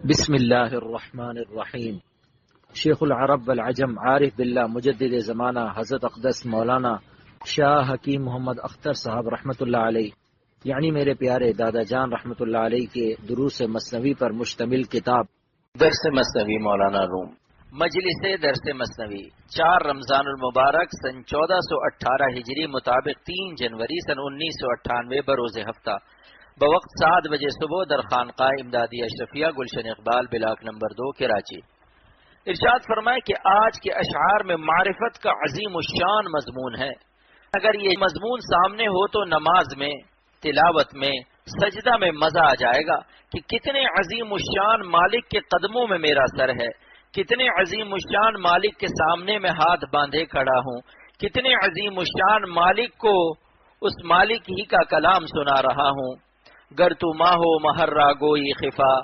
بسم اللہ الرحمن الرحیم۔ شیخ العرب والعجم عارف باللہ مجدد زمانہ حضرت اقدس مولانا شاہ حکیم محمد اختر صاحب رحمۃ اللہ علیہ، یعنی میرے پیارے دادا جان رحمۃ اللہ علیہ کے دروس مثنوی پر مشتمل کتاب درس مثنوی مولانا روم، مجلس درس مثنوی 4 رمضان المبارک سن 1418 ہجری مطابق 3 جنوری سن 1998 بروز ہفتہ بوقت 7 بجے صبح در خانقاہ امدادیہ اشرفیہ گلشن اقبال بلاک نمبر 2 کراچی۔ ارشاد فرمائے کہ آج کے اشعار میں معرفت کا عظیم الشان مضمون ہے۔ اگر یہ مضمون سامنے ہو تو نماز میں، تلاوت میں، سجدہ میں مزہ آ جائے گا کہ کتنے عظیم الشان مالک کے قدموں میں میرا سر ہے، کتنے عظیم الشان مالک کے سامنے میں ہاتھ باندھے کھڑا ہوں، کتنے عظیم الشان مالک کو اس مالک ہی کا کلام سنا رہا ہوں۔ گر تو ماہو محرہ گوئی خفا،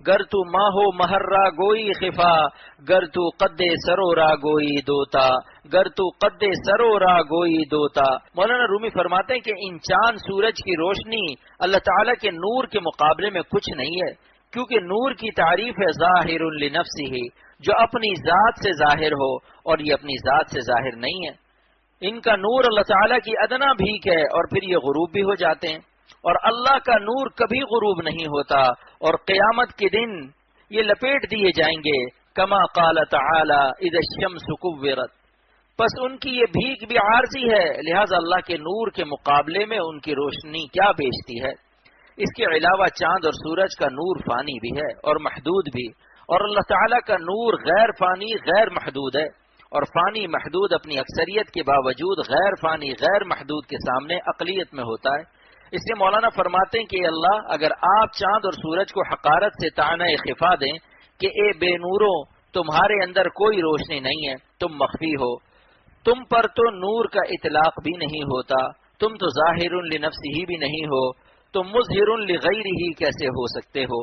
گر تو ماہو محرہ گوئی خفا، گر تو قد سرو را گوئی دوتا، گر تو قد سرو را گوئی دوتا۔ مولانا رومی فرماتے ہیں کہ ان چاند سورج کی روشنی اللہ تعالیٰ کے نور کے مقابلے میں کچھ نہیں ہے، کیونکہ نور کی تعریف ہے ظاہر لنفسہ، جو اپنی ذات سے ظاہر ہو، اور یہ اپنی ذات سے ظاہر نہیں ہے۔ ان کا نور اللہ تعالیٰ کی ادنا بھیک ہے، اور پھر یہ غروب بھی ہو جاتے ہیں، اور اللہ کا نور کبھی غروب نہیں ہوتا، اور قیامت کے دن یہ لپیٹ دیے جائیں گے، کما قال تعالی اذا الشمس کورت۔ پس ان کی یہ بھیک بھی عارضی ہے، لہذا اللہ کے نور کے مقابلے میں ان کی روشنی کیا بیچتی ہے۔ اس کے علاوہ چاند اور سورج کا نور فانی بھی ہے اور محدود بھی، اور اللہ تعالیٰ کا نور غیر فانی غیر محدود ہے، اور فانی محدود اپنی اکثریت کے باوجود غیر فانی غیر محدود کے سامنے اقلیت میں ہوتا ہے۔ اس لیے مولانا فرماتے ہیں کہ اللہ، اگر آپ چاند اور سورج کو حقارت سے طعنہ خفا دیں کہ اے بے نورو، تمہارے اندر کوئی روشنی نہیں ہے، تم مخفی ہو، تم پر تو نور کا اطلاق بھی نہیں ہوتا، تم تو ظاہر لنفسہ بھی نہیں ہو، تم مظہر لغیرہ کیسے ہو سکتے ہو؟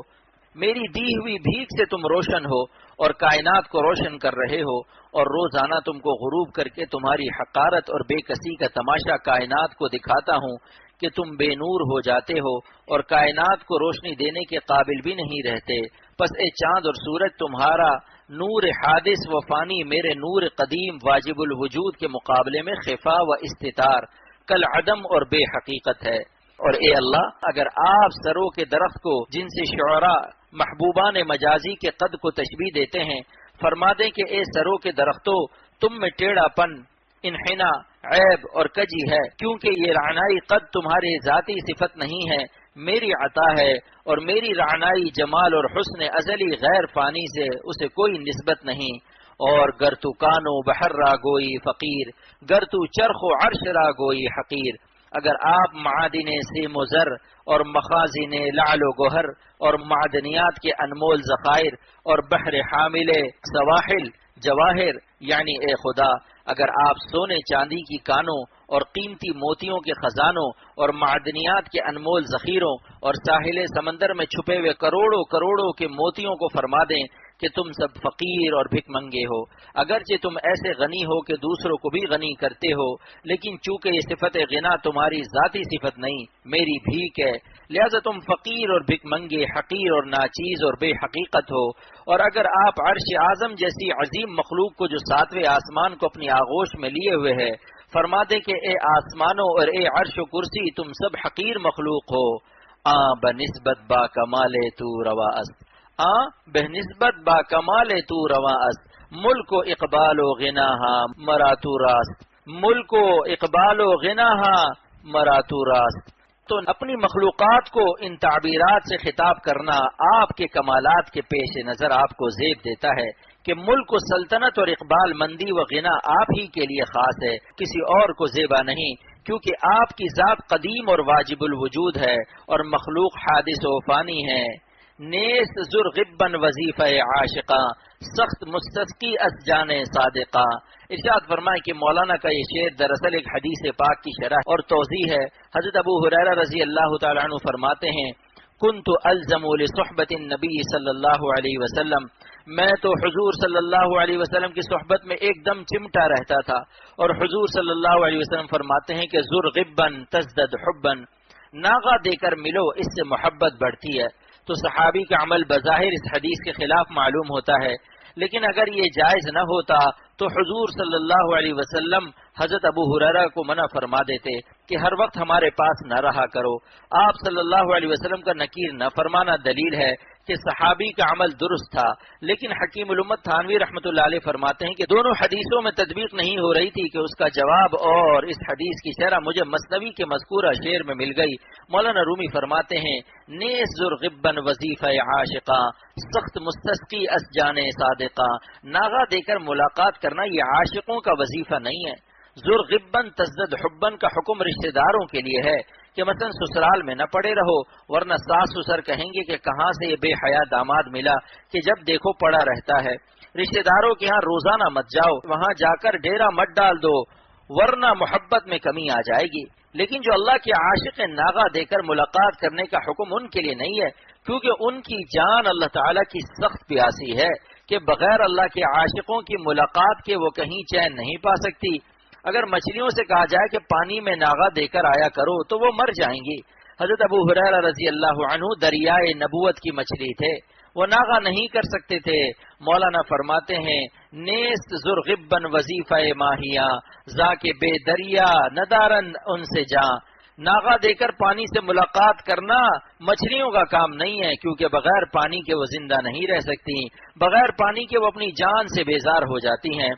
میری دی ہوئی بھیک سے تم روشن ہو اور کائنات کو روشن کر رہے ہو، اور روزانہ تم کو غروب کر کے تمہاری حقارت اور بے کسی کا تماشا کائنات کو دکھاتا ہوں کہ تم بے نور ہو جاتے ہو اور کائنات کو روشنی دینے کے قابل بھی نہیں رہتے۔ پس اے چاند اور سورج، تمہارا نور حادث و فانی میرے نور قدیم واجب الوجود کے مقابلے میں خفا و استتار، کل عدم اور بے حقیقت ہے۔ اور اے اللہ، اگر آپ سرو کے درخت کو، جن سے شعراء محبوبان مجازی کے قد کو تشبیہ دیتے ہیں، فرما دیں کہ اے سرو کے درختوں، تم میں ٹیڑھا پن، انحنا، عیب اور کجی ہے، کیونکہ یہ رعنائی قد تمہاری ذاتی صفت نہیں ہے، میری عطا ہے، اور میری رعنائی جمال اور حسن ازلی غیر فانی سے اسے کوئی نسبت نہیں۔ اور گر تو کانو بحر را گوئی فقیر، گر تو چرخ و عرش را گوئی حقیر۔ اگر آپ معادن سیم و زر اور مخازن لعل و گوہر اور معدنیات کے انمول ذخائر اور بحر حامل سواحل جواہر، یعنی اے خدا، اگر آپ سونے چاندی کی کانوں اور قیمتی موتیوں کے خزانوں اور معدنیات کے انمول ذخیروں اور ساحل سمندر میں چھپے ہوئے کروڑوں کروڑوں کے موتیوں کو فرما دیں کہ تم سب فقیر اور بھک منگے ہو، اگرچہ تم ایسے غنی ہو کہ دوسروں کو بھی غنی کرتے ہو، لیکن چونکہ یہ صفت غنا تمہاری ذاتی صفت نہیں، میری بھیک ہے، لہذا تم فقیر اور بھک منگے، حقیر اور ناچیز اور بے حقیقت ہو۔ اور اگر آپ عرش اعظم جیسی عظیم مخلوق کو جو 7ویں آسمان کو اپنی آغوش میں لیے ہوئے ہے، فرما دے کہ اے آسمانوں اور اے عرش و کرسی، تم سب حقیر مخلوق ہو، بنسبت با کمال تو روا است، بنسبت با کمال تو روا است، ملک و اقبال و غناہا مراتو راست، ملک و اقبال و غناہا مراتو راست۔ تو اپنی مخلوقات کو ان تعبیرات سے خطاب کرنا آپ کے کمالات کے پیش نظر آپ کو زیب دیتا ہے کہ ملک و سلطنت اور اقبال مندی و غنا آپ ہی کے لیے خاص ہے، کسی اور کو زیبا نہیں، کیونکہ آپ کی ذات قدیم اور واجب الوجود ہے اور مخلوق حادث و فانی ہے۔ نیس زر غبن وظیفہ عاشقاں، سخت مستسقی از جان صادقاں۔ ارشاد فرمائے کہ مولانا کا یہ شعر دراصل ایک حدیث پاک کی شرح اور توضیح ہے۔ حضرت ابو ہریرہ رضی اللہ تعالیٰ عنہ فرماتے ہیں، کنت الزم لصحبت النبی صلی اللہ علیہ وسلم، میں تو حضور صلی اللہ علیہ وسلم کی صحبت میں ایک دم چمٹا رہتا تھا، اور حضور صلی اللہ علیہ وسلم فرماتے ہیں کہ زر غبن تزدد حبن، ناغہ دے کر ملو، اس سے محبت بڑھتی ہے۔ تو صحابی کا عمل بظاہر اس حدیث کے خلاف معلوم ہوتا ہے، لیکن اگر یہ جائز نہ ہوتا تو حضور صلی اللہ علیہ وسلم حضرت ابو ہریرہ کو منع فرما دیتے کہ ہر وقت ہمارے پاس نہ رہا کرو۔ آپ صلی اللہ علیہ وسلم کا نکیر نہ فرمانا دلیل ہے کہ صحابی کا عمل درست تھا، لیکن حکیم الامت تھانوی رحمۃ اللہ علیہ فرماتے ہیں کہ دونوں حدیثوں میں تطبیق نہیں ہو رہی تھی کہ اس کا جواب اور اس حدیث کی شرح مجھے مثنوی کے مذکورہ شعر میں مل گئی۔ مولانا رومی فرماتے ہیں نیز ذرغبن وظیفہ عاشقاں سخت مستسقی اس جانے صادقاں، ناغہ دے کر ملاقات کرنا یہ عاشقوں کا وظیفہ نہیں ہے۔ ذرغبن تزدد حبن کا حکم رشتہ داروں کے لیے ہے کہ مثلا سسرال میں نہ پڑے رہو، ورنہ ساس سسر کہیں گے کہ کہاں سے یہ بے حیا داماد ملا کہ جب دیکھو پڑا رہتا ہے۔ رشتہ داروں کے ہاں روزانہ مت جاؤ، وہاں جا کر ڈیرا مت ڈال دو ورنہ محبت میں کمی آ جائے گی۔ لیکن جو اللہ کے عاشق ناغہ دے کر ملاقات کرنے کا حکم ان کے لیے نہیں ہے، کیونکہ ان کی جان اللہ تعالیٰ کی سخت پیاسی ہے کہ بغیر اللہ کے عاشقوں کی ملاقات کے وہ کہیں چین نہیں پا سکتی۔ اگر مچھلیوں سے کہا جائے کہ پانی میں ناغہ دے کر آیا کرو تو وہ مر جائیں گی۔ حضرت ابو ہریرہ رضی اللہ عنہ دریائے نبوت کی مچھلی تھے، وہ ناغہ نہیں کر سکتے تھے۔ مولانا فرماتے ہیں نیست ذرغبن وظیفہ ماہیاں ذاک بے دریا ندارن ان سے جاں، ناغہ دے کر پانی سے ملاقات کرنا مچھلیوں کا کام نہیں ہے، کیونکہ بغیر پانی کے وہ زندہ نہیں رہ سکتی، بغیر پانی کے وہ اپنی جان سے بیزار ہو جاتی ہیں۔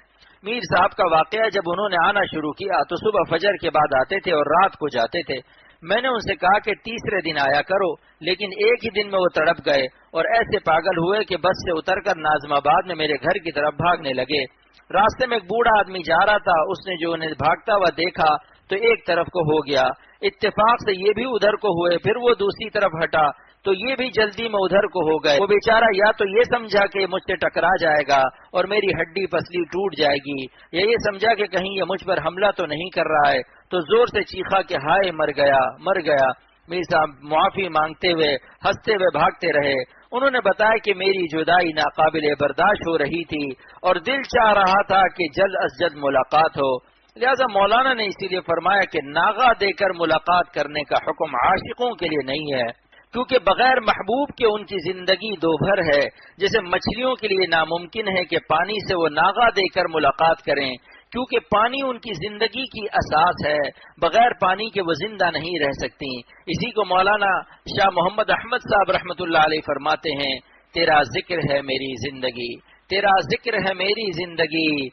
میر صاحب کا واقعہ جب انہوں نے آنا شروع کیا تو صبح فجر کے بعد آتے تھے اور رات کو جاتے تھے۔ میں نے ان سے کہا کہ تیسرے دن آیا کرو، لیکن ایک ہی دن میں وہ تڑپ گئے اور ایسے پاگل ہوئے کہ بس سے اتر کر ناظم آباد میں میرے گھر کی طرف بھاگنے لگے۔ راستے میں ایک بوڑھا آدمی جا رہا تھا، اس نے جو انہیں بھاگتا ہوا دیکھا تو ایک طرف کو ہو گیا، اتفاق سے یہ بھی ادھر کو ہوئے، پھر وہ دوسری طرف ہٹا تو یہ بھی جلدی میں ادھر کو ہو گئے۔ وہ بیچارہ یا تو یہ سمجھا کہ مجھ سے ٹکرا جائے گا اور میری ہڈی پسلی ٹوٹ جائے گی، یا یہ سمجھا کہ کہیں یہ مجھ پر حملہ تو نہیں کر رہا ہے، تو زور سے چیخا کہ ہائے مر گیا مر گیا۔ میر صاحب معافی مانگتے ہوئے ہنستے ہوئے بھاگتے رہے۔ انہوں نے بتایا کہ میری جدائی ناقابل برداشت ہو رہی تھی اور دل چاہ رہا تھا کہ جلد از جلد ملاقات ہو، لہذا مولانا نے اسی لیے فرمایا کہ ناغہ دے کر ملاقات کرنے کا حکم عاشقوں کے لیے نہیں ہے، کیونکہ بغیر محبوب کے ان کی زندگی دوبھر ہے، جیسے مچھلیوں کے لیے ناممکن ہے کہ پانی سے وہ ناغہ دے کر ملاقات کریں، کیونکہ پانی ان کی زندگی کی اساس ہے، بغیر پانی کے وہ زندہ نہیں رہ سکتی۔ اسی کو مولانا شاہ محمد احمد صاحب رحمۃ اللہ علیہ فرماتے ہیں تیرا ذکر ہے میری زندگی، تیرا ذکر ہے میری زندگی،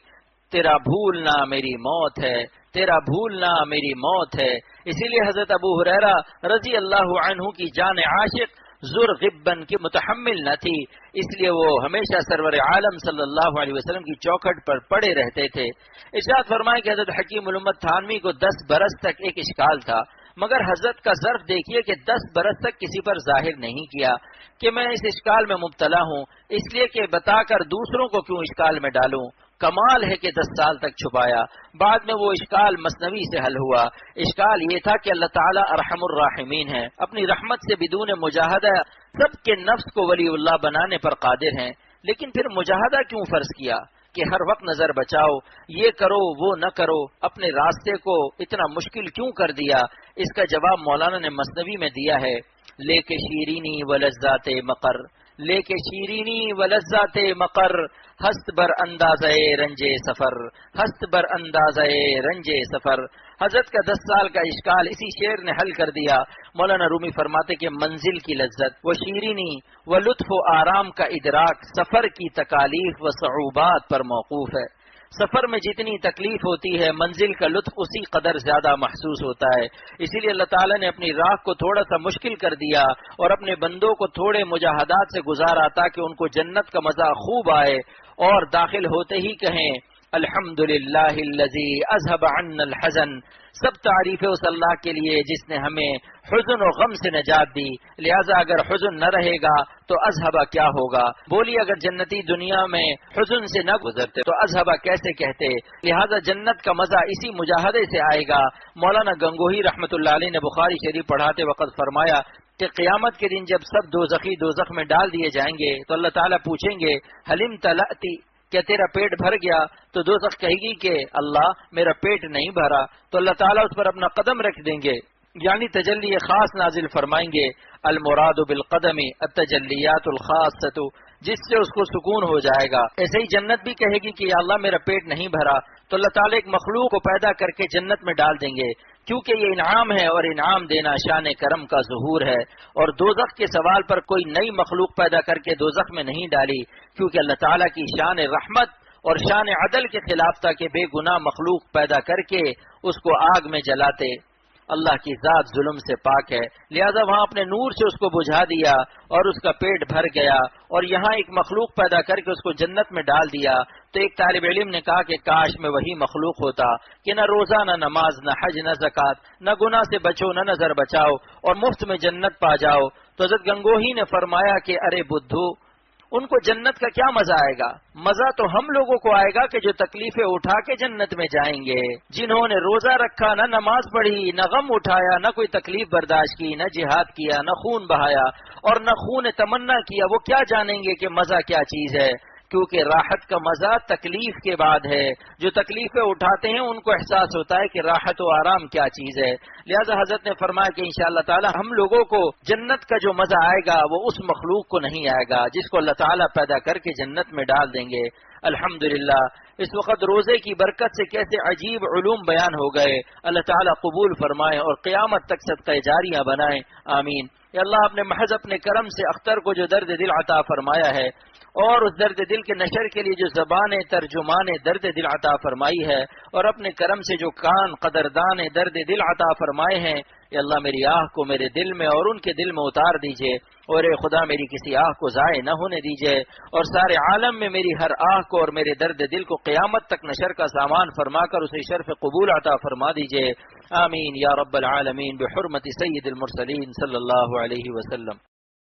تیرا بھولنا میری موت ہے، تیرا بھولنا میری موت ہے۔ اسی لیے حضرت ابو ہریرہ رضی اللہ عنہ کی جان عاشق ذرغبن کی متحمل نہ تھی، اس لیے وہ ہمیشہ سرور عالم صلی اللہ علیہ وسلم کی چوکھٹ پر پڑے رہتے تھے۔ ارشاد فرمائے کہ حضرت حکیم الامت تھانوی کو 10 برس تک ایک اشکال تھا، مگر حضرت کا ظرف دیکھیے کہ 10 برس تک کسی پر ظاہر نہیں کیا کہ میں اس اشکال میں مبتلا ہوں، اس لیے کہ بتا کر دوسروں کو کیوں اشکال میں ڈالوں۔ کمال ہے کہ 10 سال تک چھپایا، بعد میں وہ اشکال مثنوی سے حل ہوا۔ اشکال یہ تھا کہ اللہ تعالیٰ ارحم الراحمین ہے، اپنی رحمت سے بدون مجاہدہ سب کے نفس کو ولی اللہ بنانے پر قادر ہیں، لیکن پھر مجاہدہ کیوں فرض کیا کہ ہر وقت نظر بچاؤ، یہ کرو وہ نہ کرو، اپنے راستے کو اتنا مشکل کیوں کر دیا؟ اس کا جواب مولانا نے مثنوی میں دیا ہے، لے کے شیرینی و لذات مقر، لے کے شیرینی و لذات مقر، ہست بر اندازے رنجے سفر، ہست بر اندازے رنجے سفر۔ حضرت کا 10 سال کا اشکال اسی شعر نے حل کر دیا۔ مولانا رومی فرماتے کہ منزل کی لذت و شیرینی و لطف و آرام کا ادراک سفر کی تکالیف و صعوبات پر موقوف ہے۔ سفر میں جتنی تکلیف ہوتی ہے منزل کا لطف اسی قدر زیادہ محسوس ہوتا ہے، اسی لیے اللہ تعالیٰ نے اپنی راہ کو تھوڑا سا مشکل کر دیا اور اپنے بندوں کو تھوڑے مجاہدات سے گزارا تاکہ ان کو جنت کا مزہ خوب آئے اور داخل ہوتے ہی کہیں الحمدللہ الذی اذهب عنا الحزن، سب تعریف ہے اس اللہ کے لیے جس نے ہمیں حزن و غم سے نجات دی، لہذا اگر حزن نہ رہے گا تو اذهب کیا ہوگا؟ بولیے اگر جنتی دنیا میں حزن سے نہ گزرتے تو اذهب کیسے کہتے؟ لہذا جنت کا مزہ اسی مجاہدے سے آئے گا۔ مولانا گنگوہی رحمۃ اللہ علیہ نے بخاری شریف پڑھاتے وقت فرمایا کہ قیامت کے دن جب سب دوزخی دوزخ میں ڈال دیے جائیں گے تو اللہ تعالیٰ پوچھیں گے حلم تلأتی، کیا تیرا پیٹ بھر گیا؟ تو دوزخ کہے گی کہ اللہ میرا پیٹ نہیں بھرا، تو اللہ تعالیٰ اس پر اپنا قدم رکھ دیں گے یعنی تجلی خاص نازل فرمائیں گے. المراد بالقدم التجلیات الخاصۃ، جس سے اس کو سکون ہو جائے گا. ایسے ہی جنت بھی کہے گی کہ یا اللہ میرا پیٹ نہیں بھرا، تو اللہ تعالیٰ ایک مخلوق کو پیدا کر کے جنت میں ڈال دیں گے، کیونکہ یہ انعام ہے اور انعام دینا شان کرم کا ظہور ہے. اور دوزخ کے سوال پر کوئی نئی مخلوق پیدا کر کے دوزخ میں نہیں ڈالی، کیونکہ اللہ تعالیٰ کی شان رحمت اور شان عدل کے خلاف تھا کہ بے گناہ مخلوق پیدا کر کے اس کو آگ میں جلاتے. اللہ کی ذات ظلم سے پاک ہے، لہذا وہاں اپنے نور سے اس کو بجھا دیا اور اس کا پیٹ بھر گیا. اور یہاں ایک مخلوق پیدا کر کے اس کو جنت میں ڈال دیا. تو ایک طالب علم نے کہا کہ کاش میں وہی مخلوق ہوتا کہ نہ روزہ نہ نماز نہ حج نہ زکوٰۃ، نہ گناہ سے بچو نہ نظر بچاؤ اور مفت میں جنت پا جاؤ. تو حضرت گنگوہی نے فرمایا کہ ارے بدھو، ان کو جنت کا کیا مزہ آئے گا؟ مزہ تو ہم لوگوں کو آئے گا کہ جو تکلیفیں اٹھا کے جنت میں جائیں گے. جنہوں نے روزہ رکھا، نہ نماز پڑھی، نہ غم اٹھایا، نہ کوئی تکلیف برداشت کی، نہ جہاد کیا، نہ خون بہایا اور نہ خون تمنا کیا، وہ کیا جانیں گے کہ مزہ کیا چیز ہے؟ کیونکہ راحت کا مزہ تکلیف کے بعد ہے. جو تکلیفیں اٹھاتے ہیں ان کو احساس ہوتا ہے کہ راحت و آرام کیا چیز ہے. لہذا حضرت نے فرمایا کہ انشاءاللہ تعالی ہم لوگوں کو جنت کا جو مزہ آئے گا وہ اس مخلوق کو نہیں آئے گا جس کو اللہ تعالیٰ پیدا کر کے جنت میں ڈال دیں گے. الحمدللہ اس وقت روزے کی برکت سے کیسے عجیب علوم بیان ہو گئے. اللہ تعالیٰ قبول فرمائے اور قیامت تک صدقہ جاریہ بنائے. آمین. یا اللہ اپنے محض اپنے کرم سے اختر کو جو درد دل عطا فرمایا ہے اور اس درد دل کے نشر کے لیے جو زبان ترجمان درد دل عطا فرمائی ہے اور اپنے کرم سے جو کان قدردان درد دل عطا فرمائے ہیں، یا اللہ میری آہ کو میرے دل میں اور ان کے دل میں اتار دیجئے، اور اے خدا میری کسی آہ کو ضائع نہ ہونے دیجئے، اور سارے عالم میں میری ہر آہ کو اور میرے درد دل کو قیامت تک نشر کا سامان فرما کر اسے شرف قبول عطا فرما دیجئے. آمین یا رب العالمین بحرمت سید المرسلین صلی اللہ علیہ وسلم.